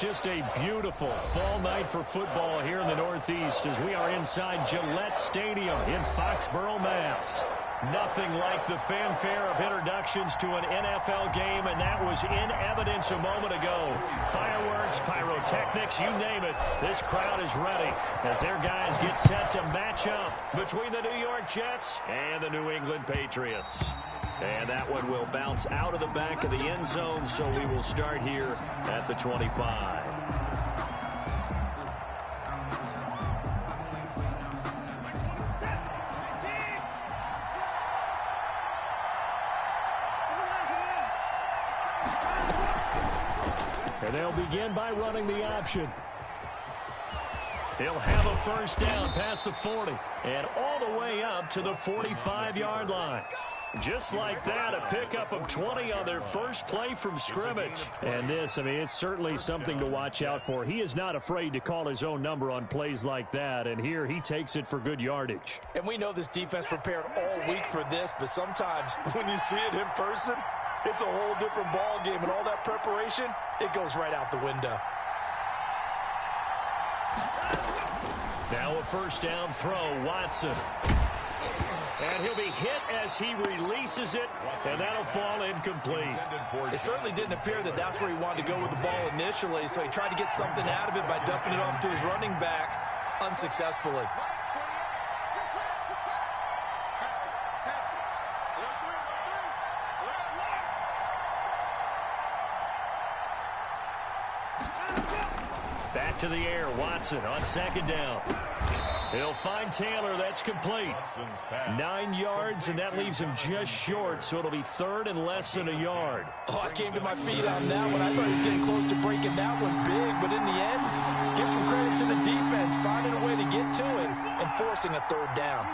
just a beautiful fall night for football here in the Northeast as we are inside Gillette Stadium in Foxborough, Mass. Nothing like the fanfare of introductions to an NFL game, and that was in evidence a moment ago. Fireworks, pyrotechnics, you name it. This crowd is ready as their guys get set to match up between the New York Jets and the New England Patriots. And that one will bounce out of the back of the end zone, so we will start here at the 25. And they'll begin by running the option. He'll have a first down past the 40 and all the way up to the 45-yard line. Just like that, a pickup of 20 on their first play from scrimmage. And this, it's certainly something to watch out for. He is not afraid to call his own number on plays like that, and here he takes it for good yardage. And we know this defense prepared all week for this, but sometimes when you see it in person, it's a whole different ball game, and all that preparation, it goes right out the window. Now a first down throw, Watson. And he'll be hit as he releases it, and that'll fall incomplete. It certainly didn't appear that that's where he wanted to go with the ball initially, so he tried to get something out of it by dumping it off to his running back unsuccessfully. Back to the air, Watson on second down. He'll find Taylor. That's complete. 9 yards, and that leaves him just short, so it'll be third and less than a yard. Oh, I came to my feet on that one. I thought he was getting close to breaking that one big, but in the end, give some credit to the defense, finding a way to get to it and forcing a third down.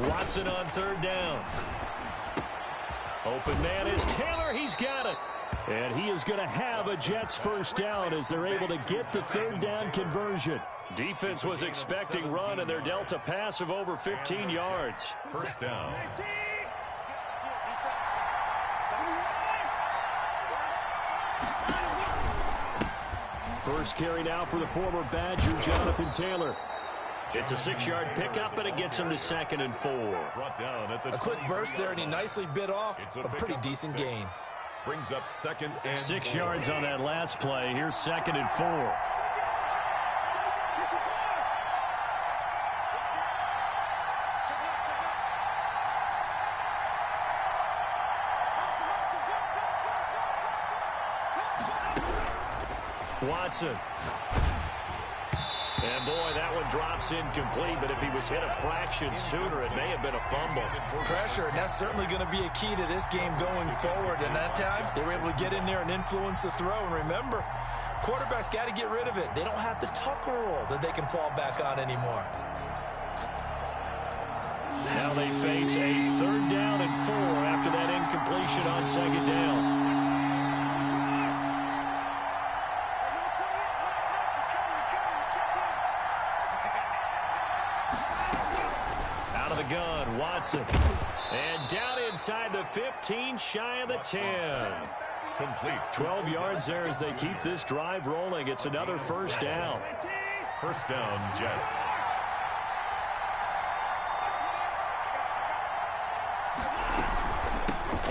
Watson on third down. Open man is Taylor. He's got it. And he is going to have a Jets first down as they're able to get the third down conversion. Defense was expecting run, and they're dealt a pass of over 15 yards. First down. First carry now for the former Badger, Jonathan Taylor. It's a 6-yard pickup, and it gets him to 2nd and 4. A quick burst there, and he nicely bit off a pretty decent gain. Brings up 2nd and 6 yards on that last play. Here's 2nd and 4. Watson. And, boy, that one drops incomplete, but if he was hit a fraction sooner, it may have been a fumble. Pressure, and that's certainly going to be a key to this game going forward. And that time, they were able to get in there and influence the throw. And remember, quarterbacks got to get rid of it. They don't have the Tucker rule that they can fall back on anymore. Now they face a 3rd down and 4 after that incompletion on 2nd down. Gun, Watson. And down inside the 15, shy of the 10. Complete. 12 yards there as they keep this drive rolling. It's another first down. First down, Jets.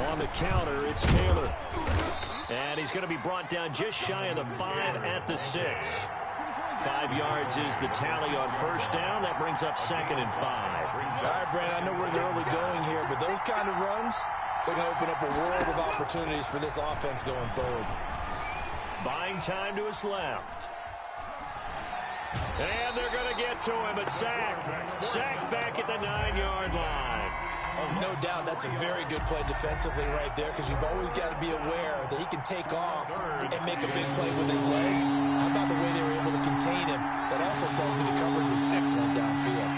On the counter, it's Taylor. And he's going to be brought down just shy of the 5 at the 6. 5 yards is the tally on first down. That brings up 2nd and 5. All right, Brand, I know we're early going here, but those kind of runs, they're going to open up a world of opportunities for this offense going forward. Buying time to his left. And they're going to get to him. A sack. Sack back at the 9-yard line. Oh, no doubt that's a very good play defensively right there, because you've always got to be aware that he can take off and make a big play with his legs. How about the way they were able to contain him? That also tells me the coverage was excellent downfield.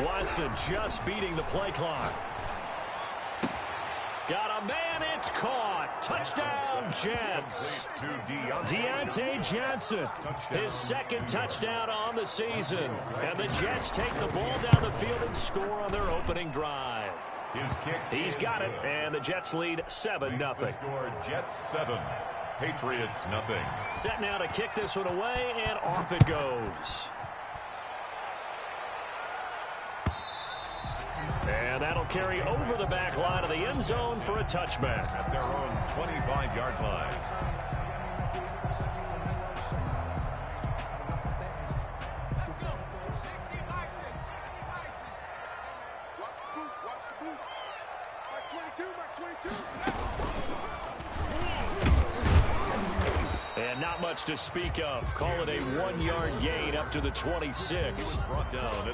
Watson just beating the play clock. Got a man, it's caught. Touchdown, Jets. Deontay Johnson, his second touchdown on the season. And the Jets take the ball down the field and score on their opening drive. He's got it, and the Jets lead 7-0. Jets 7, Patriots nothing. Set now to kick this one away, and off it goes. And that'll carry over the back line of the end zone for a touchback. At their own 25-yard line. And not much to speak of. Call it a 1-yard gain up to the 26.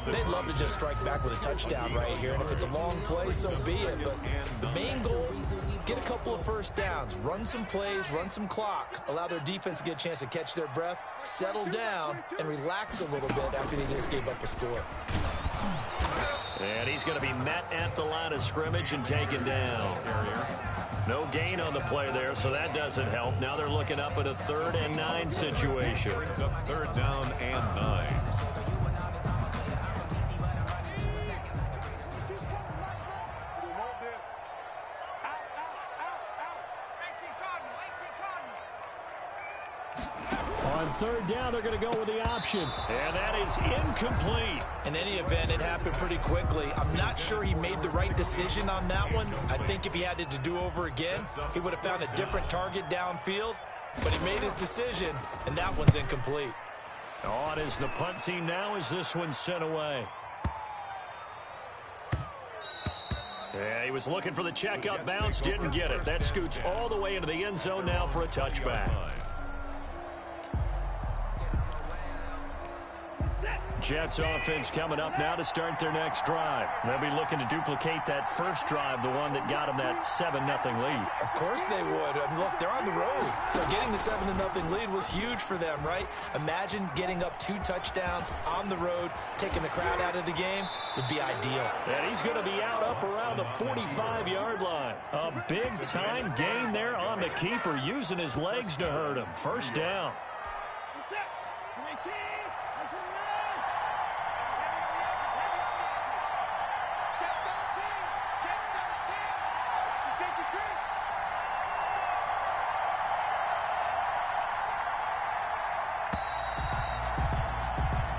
They'd love to just strike back with a touchdown right here. And if it's a long play, so be it. But the main goal, get a couple of first downs, run some plays, run some clock, allow their defense to get a chance to catch their breath, settle down, and relax a little bit after they just gave up a score. And he's going to be met at the line of scrimmage and taken down. No gain on the play there, so that doesn't help. Now they're looking up at a 3rd and 9 situation. Brings up 3rd down and 9. On 3rd down, they're going to go with the option. And that is incomplete. In any event, it happened pretty quickly. I'm not sure he made the right decision on that one. I think if he had it to do over again, he would have found a different target downfield. But he made his decision, and that one's incomplete. On is the punt team now as this one's sent away. Yeah, he was looking for the check-up bounce, didn't get it. That scoots all the way into the end zone now for a touchback. Jets offense coming up now to start their next drive. They'll be looking to duplicate that first drive, the one that got them that 7-0 lead. Of course they would. I mean, look, they're on the road. So getting the 7-0 lead was huge for them, right? Imagine getting up 2 touchdowns on the road, taking the crowd out of the game would be ideal. And he's going to be out up around the 45-yard line. A big-time gain there on the keeper, using his legs to hurt him. First down.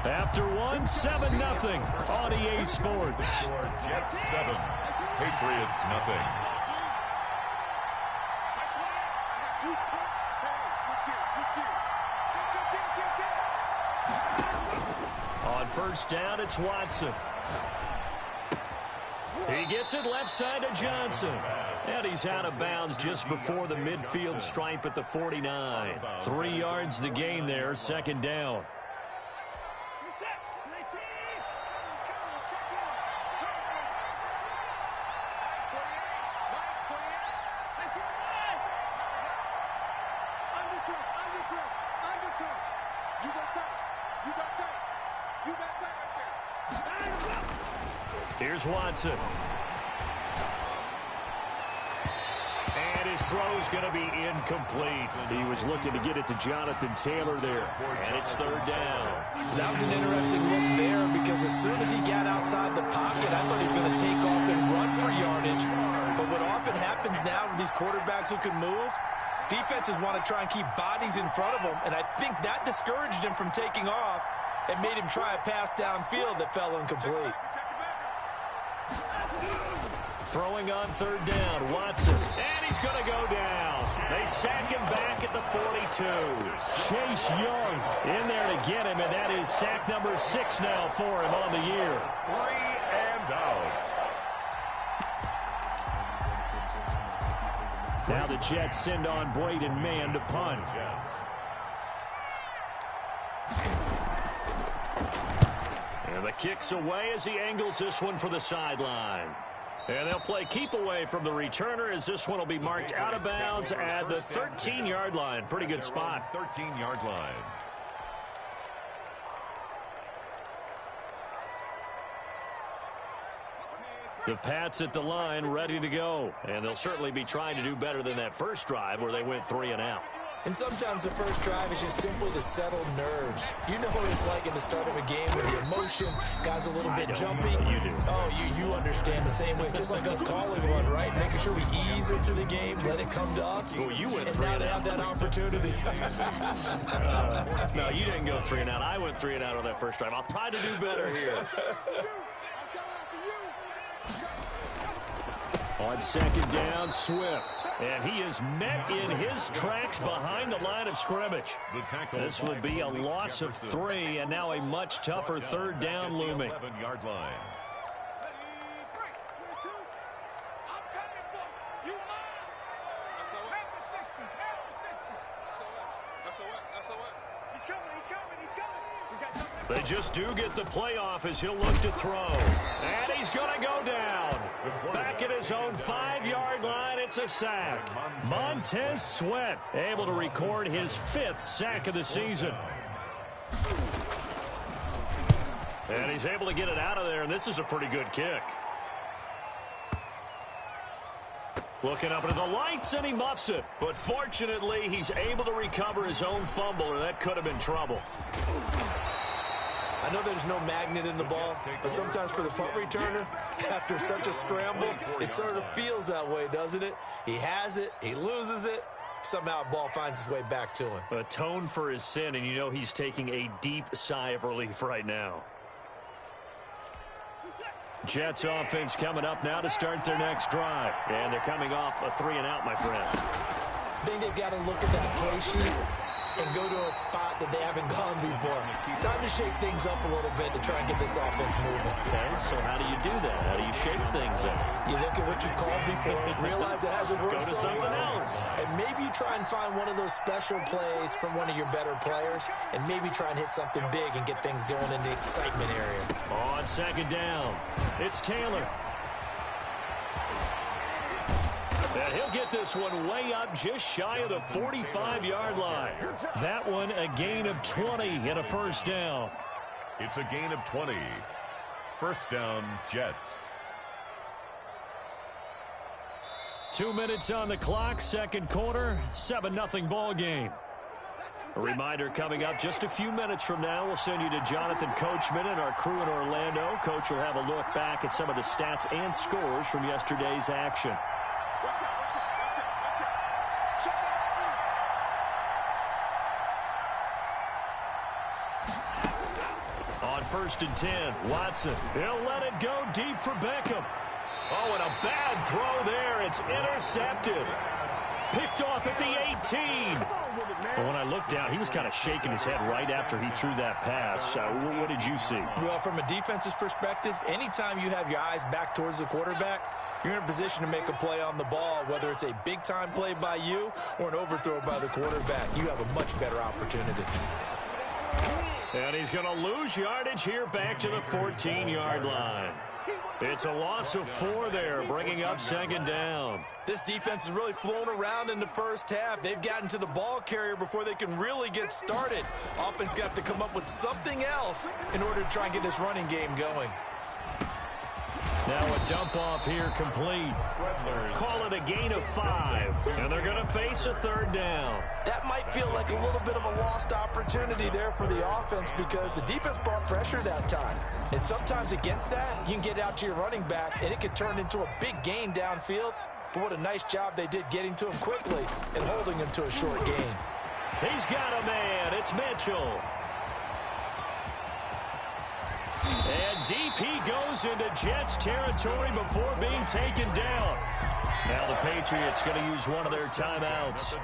After one, 7-0 on EA Sports. Jets 7, Patriots nothing. On first down, it's Watson. He gets it left side to Johnson. And he's out of bounds just before the midfield stripe at the 49. 3 yards the gain there, second down. Here's Watson. And his throw's going to be incomplete. He was looking to get it to Jonathan Taylor there. And it's third down. That was an interesting look there because as soon as he got outside the pocket, I thought he was going to take off and run for yardage. But what often happens now with these quarterbacks who can move, defenses want to try and keep bodies in front of them. And I think that discouraged him from taking off and made him try a pass downfield that fell incomplete. Throwing on third down, Watson. And he's going to go down. They sack him back at the 42. Chase Young in there to get him, and that is sack number 6 now for him on the year. 3 and out. Now the Jets send on Braden Mann to punt. And the kick's away as he angles this one for the sideline. And they'll play keep away from the returner as this one will be marked out of bounds at the 13-yard line. Pretty good spot. 13-yard line. The Pats at the line, ready to go. And they'll certainly be trying to do better than that first drive where they went 3 and out. And sometimes the first drive is just simply to settle nerves. You know what it's like at the start of a game with the emotion, guys a little bit jumpy. You do. Oh, you understand the same way. Just like us calling one, right? Making sure we ease into the game, let it come to us. Well, you went and 3 now and they out. have that opportunity. No, you didn't go 3 and out. I went 3 and out on that first drive. I'll try to do better here. On second down, Swift. And he is met in his tracks behind the line of scrimmage. This will be a loss of 3, and now a much tougher third down looming. 11-yard line. They just do get the playoff as he'll look to throw. And he's going to go down. Back at his own 5-yard line, it's a sack. Montez Sweat able to record his 5th sack of the season. And he's able to get it out of there, and this is a pretty good kick. Looking up into the lights, and he muffs it. But fortunately, he's able to recover his own fumble, or that could have been trouble. I know there's no magnet in the ball, but sometimes for the punt returner, after such a scramble, it sort of feels that way, doesn't it? He has it, he loses it, somehow the ball finds its way back to him. Atone for his sin, and you know he's taking a deep sigh of relief right now. Jets offense coming up now to start their next drive. And they're coming off a 3 and out, my friend. I think they've got to look at that play sheet and go to a spot that they haven't gone before. Time to shake things up a little bit to try and get this offense moving. Okay, so how do you do that? How do you shake things up? You look at what you called before, realize it hasn't worked Go to so something well, else. and maybe you try and find one of those special plays from one of your better players, and maybe try and hit something big and get things going in the excitement area. On second down, it's Taylor. And he'll get this one way up just shy of the 45-yard line. That one a gain of 20 and a first down. It's a gain of 20. First down, Jets. 2 minutes on the clock, second quarter, 7-0 ball game. A reminder coming up just a few minutes from now, we'll send you to Jonathan Coachman and our crew in Orlando. Coach will have a look back at some of the stats and scores from yesterday's action. On 1st and 10, Watson. He'll let it go deep for Beckham. Oh, and a bad throw there. It's intercepted. Picked off at the 18. But when I looked down, he was kind of shaking his head right after he threw that pass. What did you see? Well, from a defense's perspective, anytime you have your eyes back towards the quarterback, you're in a position to make a play on the ball, whether it's a big-time play by you or an overthrow by the quarterback. You have a much better opportunity. And he's going to lose yardage here back to the 14-yard line. It's a loss of 4 there, bringing up second down. This defense has really flown around in the first half. They've gotten to the ball carrier before they can really get started. Offense going to have to come up with something else in order to try and get this running game going. Now a dump off here complete. Call it a gain of 5. And they're going to face a third down. That might feel like a little bit of a lost opportunity there for the offense because the defense brought pressure that time. And sometimes against that, you can get out to your running back, and it can turn into a big gain downfield. But what a nice job they did getting to him quickly and holding him to a short gain. He's got a man. It's Mitchell. And deep he goes into Jets territory before being taken down. Now the Patriots going to use one of their timeouts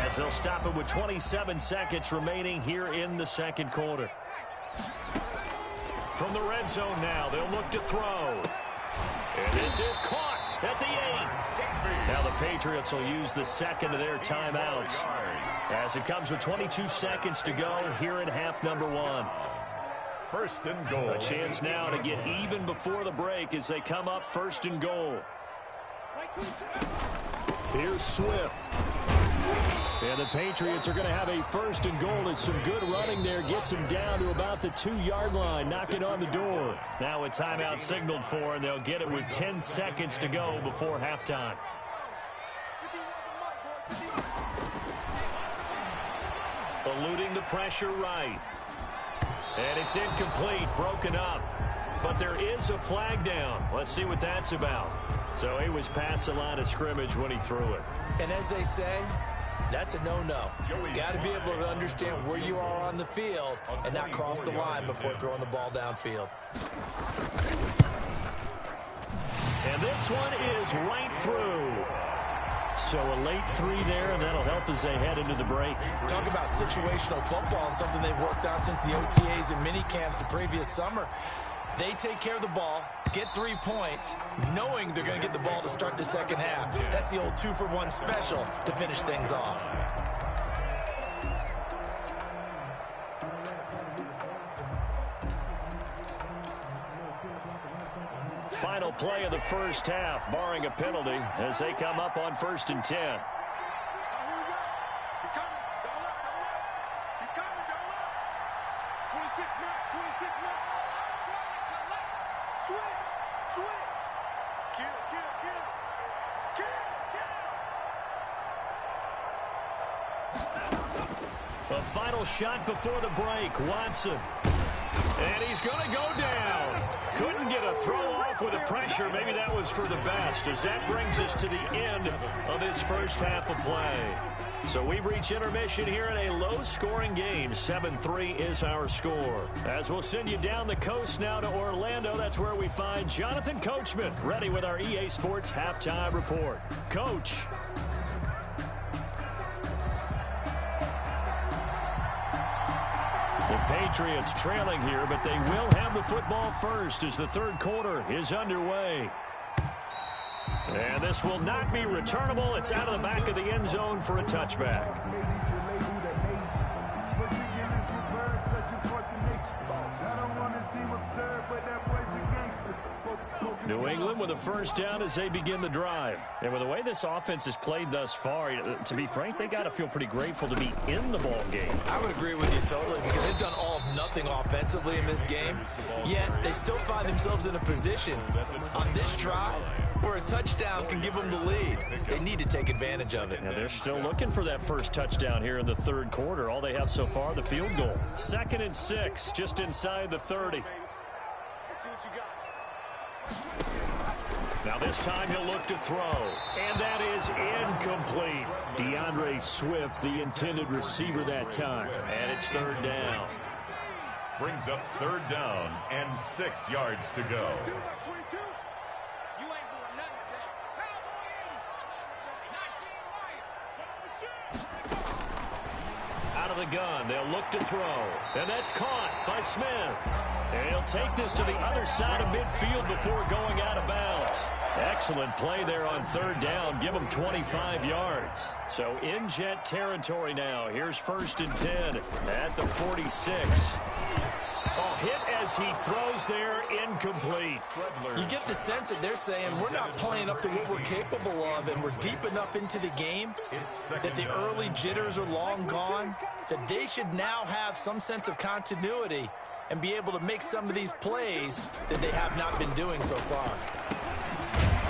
as they'll stop it with 27 seconds remaining here in the second quarter. From the red zone now, they'll look to throw. And this is caught at the 8. Now the Patriots will use the second of their timeouts as it comes with 22 seconds to go here in half number 1. First and goal. A chance now to get even before the break as they come up 1st and goal. Here's Swift. And the Patriots are going to have a first and goal as some good running there gets them down to about the 2-yard line, knocking on the door. Now a timeout signaled for, and they'll get it with 10 seconds to go before halftime. Eluding the pressure right. And it's incomplete, broken up. But there is a flag down. Let's see what that's about. So he was past the line of scrimmage when he threw it. And as they say, that's a no-no. Got to be able to understand where you are on the field and not cross the line before throwing the ball downfield. And this one is right through. So a late 3 there, and that'll help as they head into the break. Talk about situational football and something they've worked on since the OTAs and mini camps the previous summer. They take care of the ball, get 3 points, knowing they're going to get the ball to start the second half. That's the old 2-for-1 special to finish things off. Final play of the first half, barring a penalty, as they come up on 1st and 10. A final shot before the break, Watson. And he's going to go down. Couldn't get a throw off with the pressure. Maybe that was for the best, as that brings us to the end of this first half of play. So we've reached intermission here in a low-scoring game. 7-3 is our score. As we'll send you down the coast now to Orlando, that's where we find Jonathan Coachman, ready with our EA Sports Halftime Report. Coach. The Patriots trailing here, but they will have the football first as the third quarter is underway. And this will not be returnable. It's out of the back of the end zone for a touchback. New England with a first down as they begin the drive. And with the way this offense has played thus far, to be frank, they got to feel pretty grateful to be in the ball game. I would agree with you totally, because they've done all of nothing offensively in this game, yet they still find themselves in a position on this drive where a touchdown can give them the lead. They need to take advantage of it. Now they're still looking for that first touchdown here in the third quarter. All they have so far, the field goal. 2nd and 6, just inside the 30. Now this time he'll look to throw, and that is incomplete. DeAndre Swift, the intended receiver that time, and it's 3rd down. Brings up 3rd down and 6 yards to go. Out of the gun, they'll look to throw, and that's caught by Smith. And he'll take this to the other side of midfield before going out of bounds. Excellent play there on 3rd down. Give him 25 yards. So in Jet territory now. Here's 1st and 10 at the 46. Oh, hit as he throws there, incomplete. You get the sense that they're saying we're not playing up to what we're capable of, and we're deep enough into the game that the early jitters are long gone, that they should now have some sense of continuity and be able to make some of these plays that they have not been doing so far.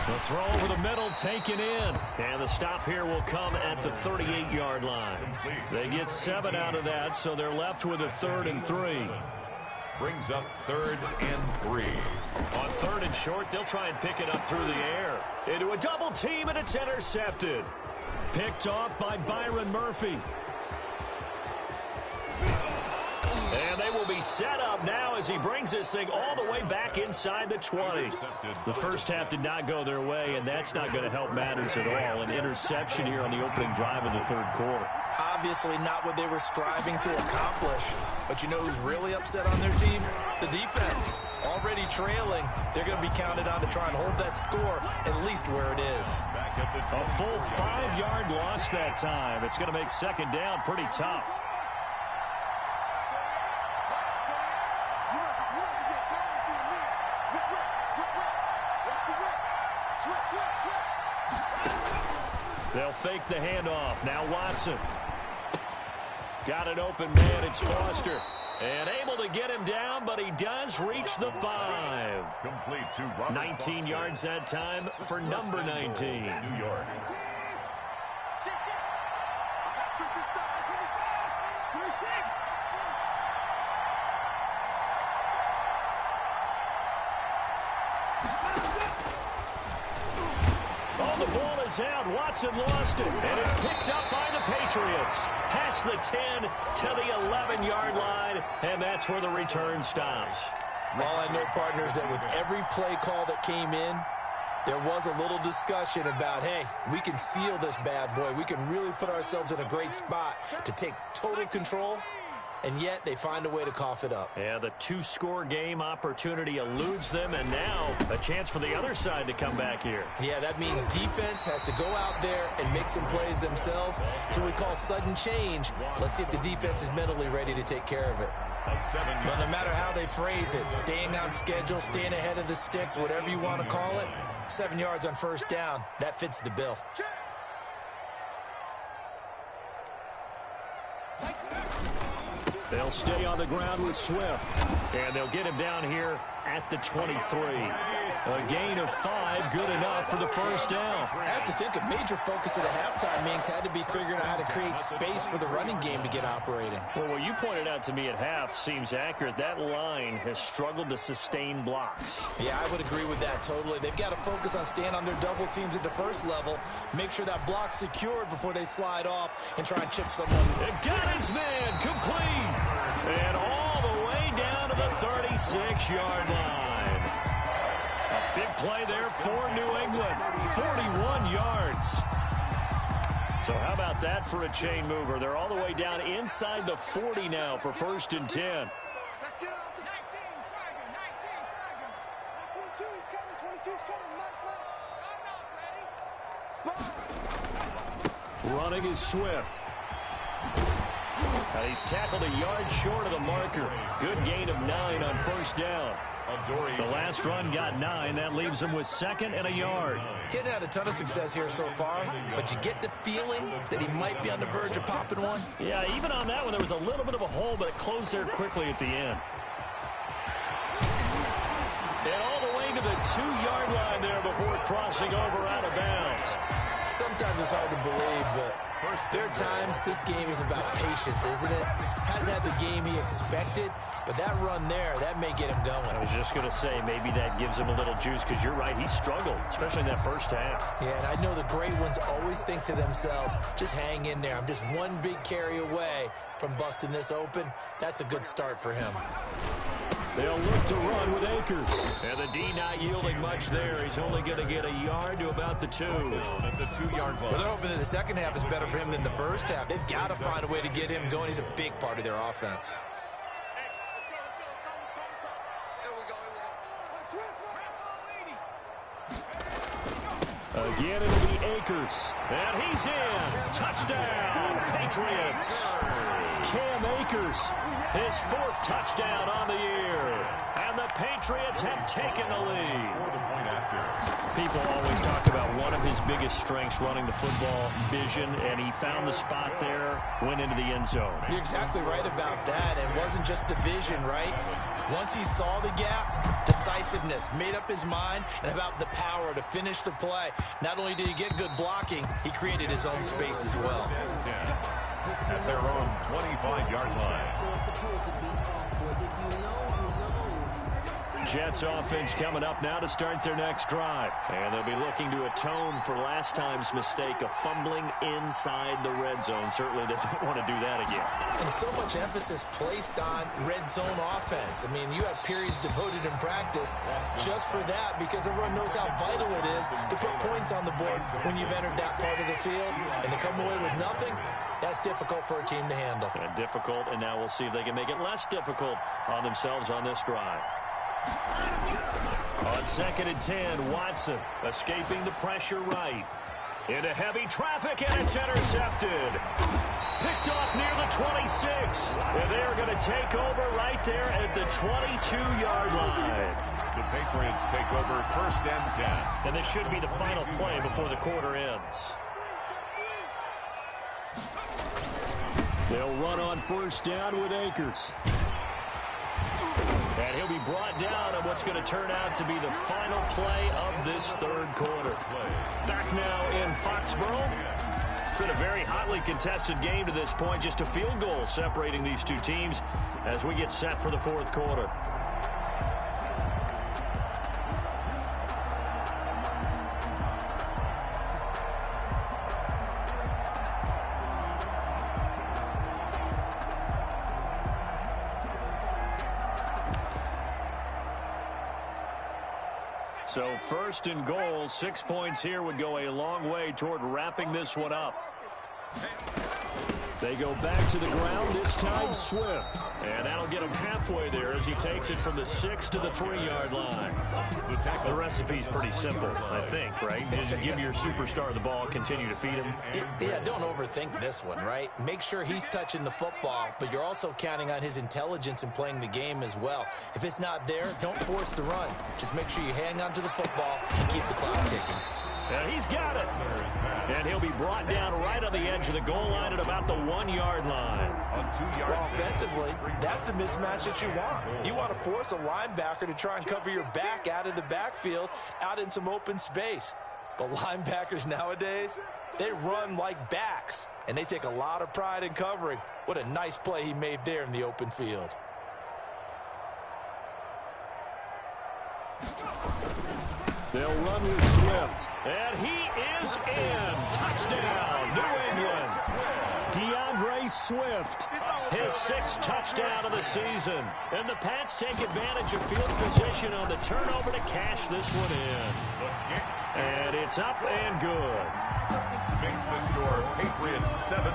The throw over the middle taken in. And the stop here will come at the 38-yard line. They get 7 out of that, so they're left with a 3rd and 3. Brings up 3rd and 3. On 3rd and short, they'll try and pick it up through the air. Into a double team, and it's intercepted. Picked off by Byron Murphy. And they will be set up now as he brings this thing all the way back inside the 20. The first half did not go their way, and that's not going to help matters at all. An interception here on the opening drive of the third quarter. Obviously not what they were striving to accomplish. But you know who's really upset on their team? The defense. Already trailing. They're going to be counted on to try and hold that score at least where it is. A full 5-yard loss that time. It's going to make 2nd down pretty tough. They'll fake the handoff. Now Watson. Got an open man. It's Foster. And able to get him down, but he does reach the 5. Complete to Robert 19 Foster. yards that time for number 19. New York. Oh, the ball is out. Watson lost it, and it's picked up by the Patriots. Past the 10 to the 11-yard line, and that's where the return stops. All I know, partners, that with every play call that came in, there was a little discussion about, hey, we can seal this bad boy. We can really put ourselves in a great spot to take total control, and yet they find a way to cough it up. Yeah, the 2-score game opportunity eludes them, and now a chance for the other side to come back here. Yeah, that means defense has to go out there and make some plays themselves. So we call sudden change. Let's see if the defense is mentally ready to take care of it. But no matter how they phrase it, staying on schedule, staying ahead of the sticks, whatever you want to call it, 7 yards on first down, that fits the bill. They'll stay on the ground with Swift, and they'll get him down here at the 23. A gain of 5, good enough for the first down. I have to think a major focus at a halftime means had to be figuring out how to create space for the running game to get operating. Well, what you pointed out to me at half seems accurate. That line has struggled to sustain blocks. Yeah, I would agree with that totally. They've got to focus on staying on their double teams at the first level, make sure that block's secured before they slide off and try and chip someone. It got his man complete, and all the way down to the 36-yard line. A big play there for New England, 41 yards. So how about that for a chain mover? They're all the way down inside the 40 now for 1st and 10. Let's get off the 19 target, 19 target. 22's coming, 22's coming, Mike. Spot. Running is Swift. He's tackled a yard short of the marker. Good gain of 9 on first down. The last run got 9. That leaves him with 2nd and a yard. Getting had a ton of success here so far, but you get the feeling that he might be on the verge of popping one. Yeah, even on that one, there was a little bit of a hole, but it closed there quickly at the end. And all the way to the 2-yard line there before crossing over out of bounds. Sometimes it's hard to believe, but there are times this game is about patience, isn't it? Hasn't had the game he expected, but that run there, that may get him going. I was just going to say, maybe that gives him a little juice, because you're right, he struggled, especially in that first half. Yeah, and I know the great ones always think to themselves, just hang in there. I'm just one big carry away from busting this open. That's a good start for him. They'll look to run with Akers. And the D not yielding much there. He's only going to get a yard to about the 2. At the 2-yard line. Well, they're hoping that the second half is better for him than the first half. They've got to find a way to get him going. He's a big part of their offense. Again, it'll be Akers. And he's in. Touchdown, Patriots. Cam Akers, his 4th touchdown on the year. And the Patriots have taken the lead. People always talk about one of his biggest strengths running the football, vision, and he found the spot there, went into the end zone. You're exactly right about that. It wasn't just the vision, right? Once he saw the gap, decisiveness, made up his mind, and about the power to finish the play. Not only did he get good blocking, he created his own space as well. At their own 25-yard line. Jets offense coming up now to start their next drive. And they'll be looking to atone for last time's mistake of fumbling inside the red zone. Certainly they don't want to do that again. And so much emphasis placed on red zone offense. I mean, you have periods devoted in practice just for that, because everyone knows how vital it is to put points on the board when you've entered that part of the field. And to come away with nothing, that's difficult for a team to handle. And difficult, and now we'll see if they can make it less difficult on themselves on this drive. On 2nd and 10, Watson escaping the pressure right. Into heavy traffic, and it's intercepted. Picked off near the 26. And they are going to take over right there at the 22-yard line. The Patriots take over 1st and 10. And this should be the final play before the quarter ends. They'll run on first down with Akers. And he'll be brought down on what's going to turn out to be the final play of this third quarter. Back now in Foxborough. It's been a very hotly contested game to this point. Just a field goal separating these two teams as we get set for the fourth quarter. So first and goal, 6 points here would go a long way toward wrapping this one up. They go back to the ground, this time Swift. And that'll get him halfway there as he takes it from the 6 to the 3-yard line. The recipe's pretty simple, I think, right? Just give your superstar the ball, continue to feed him. Yeah, don't overthink this one, right? Make sure he's touching the football, but you're also counting on his intelligence in playing the game as well. If it's not there, don't force the run. Just make sure you hang on to the football and keep the clock ticking. And he's got it. And he'll be brought down right on the edge of the goal line at about the 1-yard line. Well, offensively, that's the mismatch that you want. You want to force a linebacker to try and cover your back out of the backfield, out in some open space. But linebackers nowadays, they run like backs, and they take a lot of pride in covering. What a nice play he made there in the open field. They'll run with Swift. And he is in. Touchdown, New England. DeAndre Swift, his 6th touchdown of the season. And the Pats take advantage of field position on the turnover to cash this one in. And it's up and good. Makes the score Patriots 17.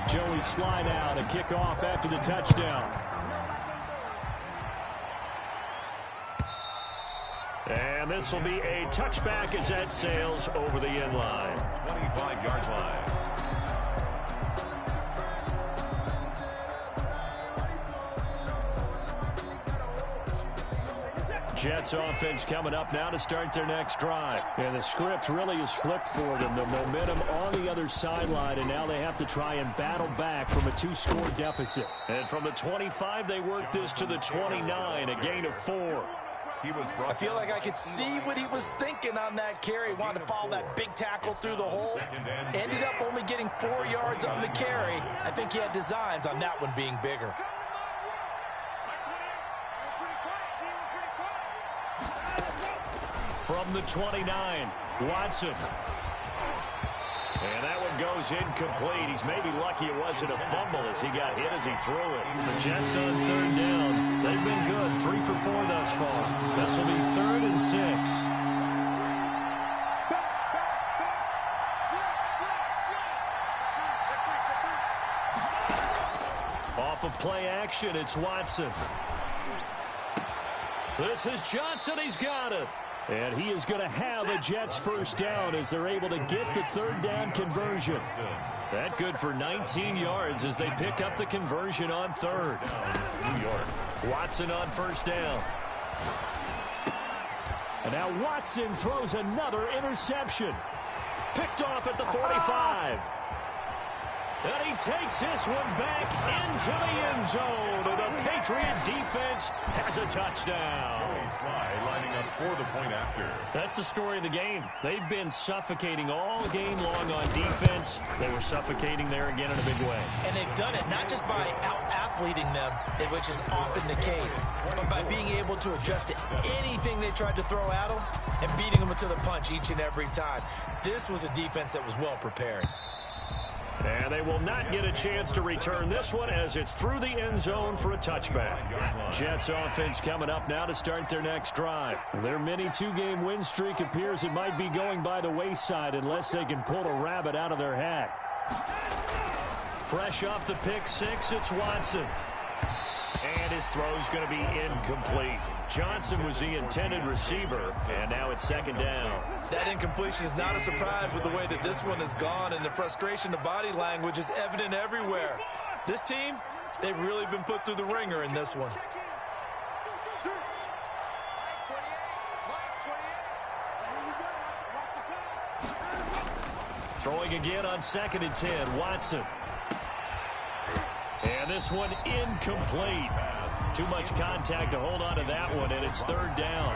Joey slide out and kick off after the touchdown. And this will be a touchback as that sails over the end line. 25-yard line. Jets offense coming up now to start their next drive. And the script really is flipped for them. The momentum on the other sideline, and now they have to try and battle back from a 2-score deficit. And from the 25, they work this to the 29, a gain of 4. I feel like I could see what he was thinking on that carry. Wanted to follow that big tackle through the hole. Ended up only getting 4 yards on the carry. I think he had designs on that one being bigger. From the 29, Watson. And that one goes incomplete. He's maybe lucky it wasn't a fumble as he got hit as he threw it. The Jets on 3rd down. They've been good, 3 for 4 thus far. This will be 3rd and 6. Off of play action, it's Watson. This is Johnson. He's got it. And he is going to have a Jets first down as they're able to get the 3rd down conversion. That good for 19 yards as they pick up the conversion on 3rd. New York. Watson on first down. And now Watson throws another interception. Picked off at the 45. And he takes this one back into the end zone. And the Patriot defense has a touchdown. Sly lining up for the point after. That's the story of the game. They've been suffocating all game long on defense. They were suffocating there again in a big way. And they've done it not just by out-athleting them, which is often the case, but by being able to adjust to anything they tried to throw at them and beating them to the punch each and every time. This was a defense that was well prepared. And they will not get a chance to return this one as it's through the end zone for a touchback. Jets offense coming up now to start their next drive. Their mini 2-game win streak appears it might be going by the wayside unless they can pull a rabbit out of their hat. Fresh off the pick 6, it's Watson. And his throw's going to be incomplete. Johnson was the intended receiver, and now it's 2nd down. That incompletion is not a surprise with the way that this one has gone, and the frustration, the body language is evident everywhere. This team, they've really been put through the ringer in this one. Throwing again on 2nd and 10, Watson. this one incomplete. Too much contact to hold on to that one, and it's third down.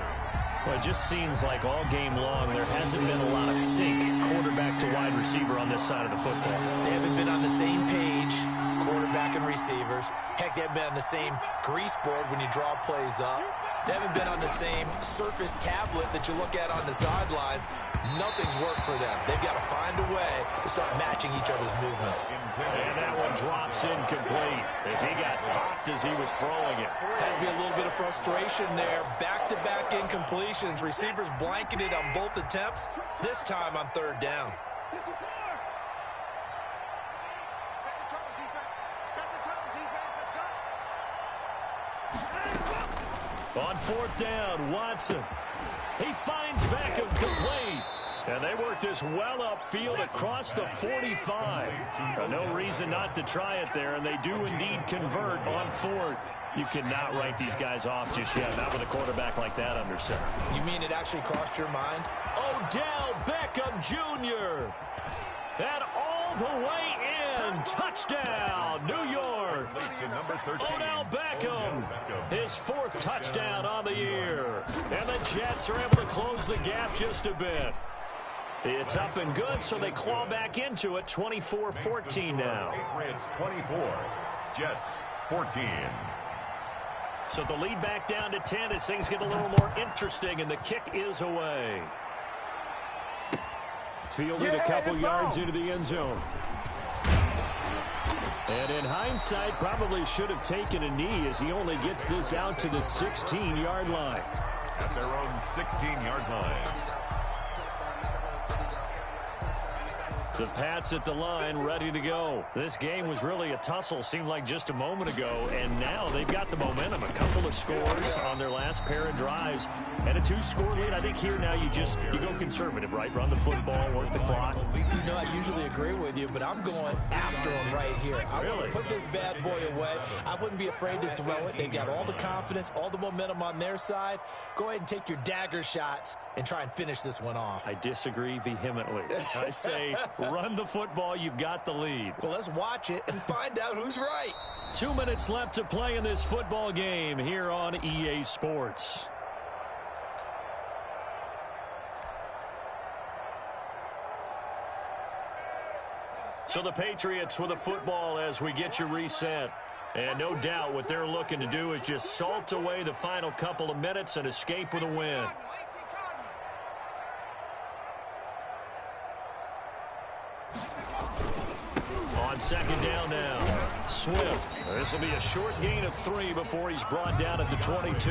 Well, it just seems like all game long there hasn't been a lot of sync quarterback to wide receiver on this side of the football. They haven't been on the same page, quarterback and receivers. Heck, they haven't been on the same grease board when you draw plays up. They haven't been on the same surface tablet that you look at on the sidelines. Nothing's worked for them. They've got to find a way to start matching each other's movements. And that one drops incomplete as he got popped as he was throwing it. Has to be a little bit of frustration there. Back-to-back incompletions. Receivers blanketed on both attempts, this time on third down. Set the tone, defense. Set the tone, defense. Let's go. On fourth down, Watson. He finds Beckham complete. And they work this well upfield across the 45. No reason not to try it there, and they do indeed convert on fourth. You cannot write these guys off just yet, not with a quarterback like that under center. You mean it actually crossed your mind? Odell Beckham Jr. And all the way in. Touchdown, New York. To number 13. Odell Beckham. His fourth touchdown on the year. And the Jets are able to close the gap just a bit. It's up and good, so they claw back into it, 24-14 now. Patriots 24, Jets 14. So the lead back down to 10 as things get a little more interesting, and the kick is away. Fielded a couple yards into the end zone. And in hindsight, probably should have taken a knee as he only gets this out to the 16-yard line. At their own 16-yard line. The Pats at the line, ready to go. This game was really a tussle, seemed like just a moment ago, and now they've got the momentum. A couple of scores on their last pair of drives, and a 2-score lead. I think here now you go conservative, right? Run the football, work the clock. You know, I usually agree with you, but I'm going after him right here. I want to put this bad boy away. I wouldn't be afraid to throw it. They've got all the confidence, all the momentum on their side. Go ahead and take your dagger shots and try and finish this one off. I disagree vehemently. I say run the football, you've got the lead. Well, let's watch it and find out who's right. 2 minutes left to play in this football game here on EA Sports. So the Patriots with a football as we get you reset. And no doubt what they're looking to do is just salt away the final couple of minutes and escape with a win. On second down now, Swift. This will be a short gain of 3 before he's brought down at the 22.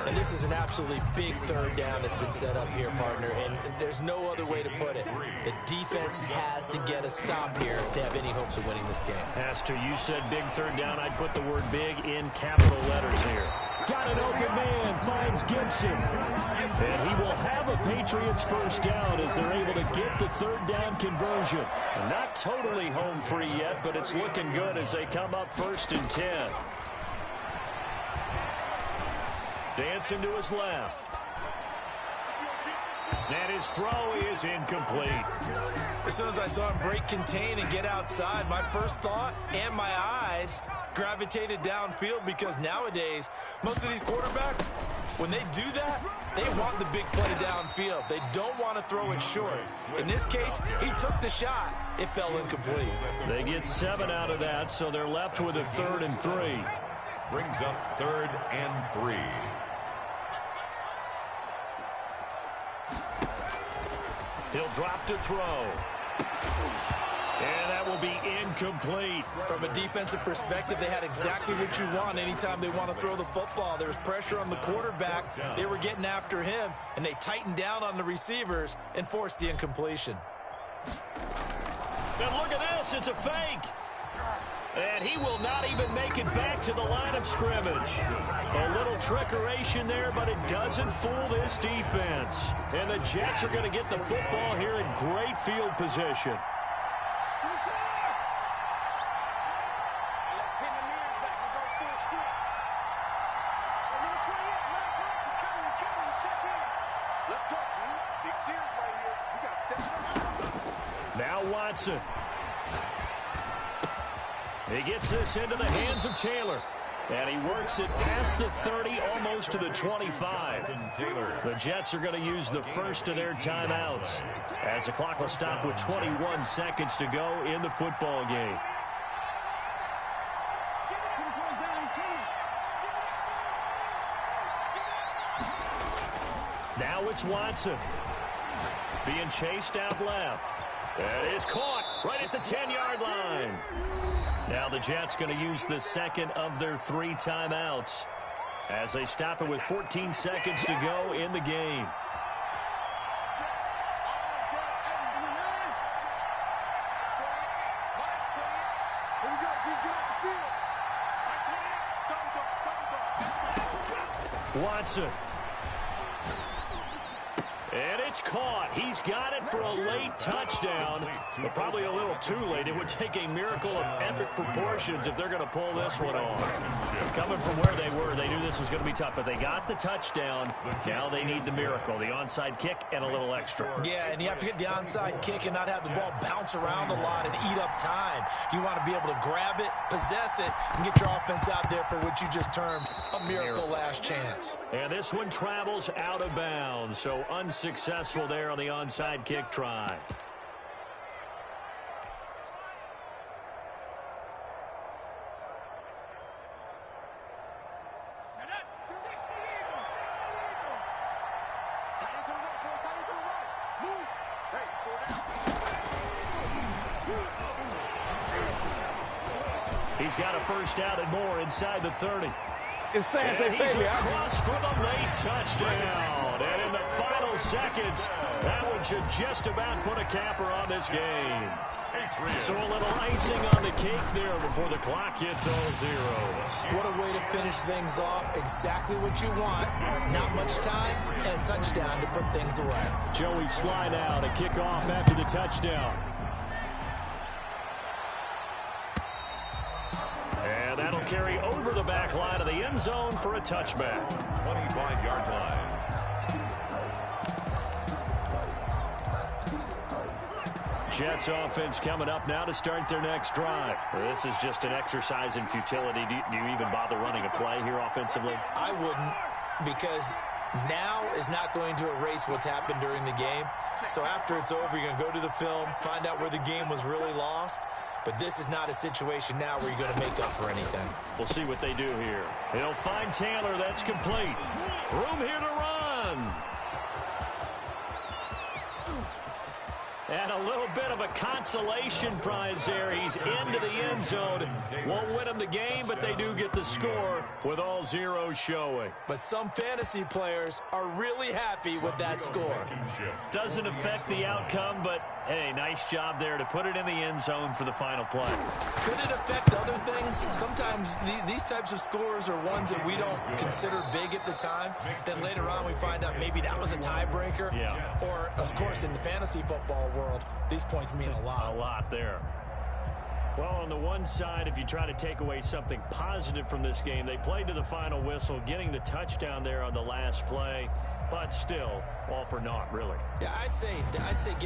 And this is an absolutely big third down that's been set up here, partner, and there's no other way to put it. The defense has to get a stop here to have any hopes of winning this game. Has to. You said big third down. I'd put the word big in capital letters here. Got an open man, finds Gibson. And he will have a Patriots first down as they're able to get the third down conversion. Not totally home free yet, but it's looking good as they come up 1st and 10. Dancing to his left. And his throw is incomplete. As soon as I saw him break contain and get outside, my first thought and my eyes gravitated downfield, because nowadays, most of these quarterbacks, when they do that, they want the big play downfield. They don't want to throw it short. In this case, he took the shot. It fell incomplete. They get 7 out of that, so they're left with a 3rd and 3. Brings up 3rd and 3. He'll drop to throw. And that will be incomplete. From a defensive perspective, they had exactly what you want anytime they want to throw the football. There was pressure on the quarterback. They were getting after him, and they tightened down on the receivers and forced the incompletion. And look at this. It's a fake. And he will not even make it back to the line of scrimmage. A little trickeration there, but it doesn't fool this defense. And the Jets are going to get the football here in great field position. Now Watson. He gets this into the hands of Taylor. And he works it past the 30, almost to the 25. The Jets are going to use the first of their timeouts, as the clock will stop with 21 seconds to go in the football game. Now it's Watson being chased out left. That is caught right at the 10-yard line. Now the Jets going to use the second of their 3 timeouts as they stop it with 14 seconds to go in the game. Watson. And it's caught. He's got it for a late touchdown, but probably a little too late. It would take a miracle of epic proportions if they're going to pull this one off. Coming from where they were, they knew this was going to be tough, but they got the touchdown. Now they need the miracle, the onside kick and a little extra. Yeah, and you have to get the onside kick and not have the ball bounce around a lot and eat up time. You want to be able to grab it, possess it, and get your offense out there for what you just termed a miracle last chance. And this one travels out of bounds, so unsuccessful there on the onside kick try. He's got a first down and more inside the 30. It's saying and he's across for the late touchdown. And in the final seconds, that one should just about put a capper on this game. So a little icing on the cake there before the clock hits all zeros. What a way to finish things off. Exactly what you want. Not much time and a touchdown to put things away. Joey Sly now to kick off after the touchdown. And that'll carry over the back line of the end zone for a touchback. 25-yard line. Jets offense coming up now to start their next drive. This is just an exercise in futility. Do you even bother running a play here offensively? I wouldn't, because now is not going to erase what's happened during the game. So after it's over, you're going to go to the film, find out where the game was really lost. But this is not a situation now where you're going to make up for anything. We'll see what they do here. They'll find Taylor. That's complete. Room here to run. And a little bit of a consolation prize there. He's into the end zone. Won't win him the game, but they do get the score with all zeros showing. But some fantasy players are really happy with that score. Doesn't affect the outcome, but hey, nice job there to put it in the end zone for the final play. Could it affect other things? Sometimes these types of scores are ones that we don't consider big at the time. Then later on we find out maybe that was a tiebreaker. Yeah. Or, of course, in the fantasy football world, these points mean a lot. A lot there. Well, on the one side, if you try to take away something positive from this game, they played to the final whistle, getting the touchdown there on the last play, but still, all for naught, really. Yeah, I'd say give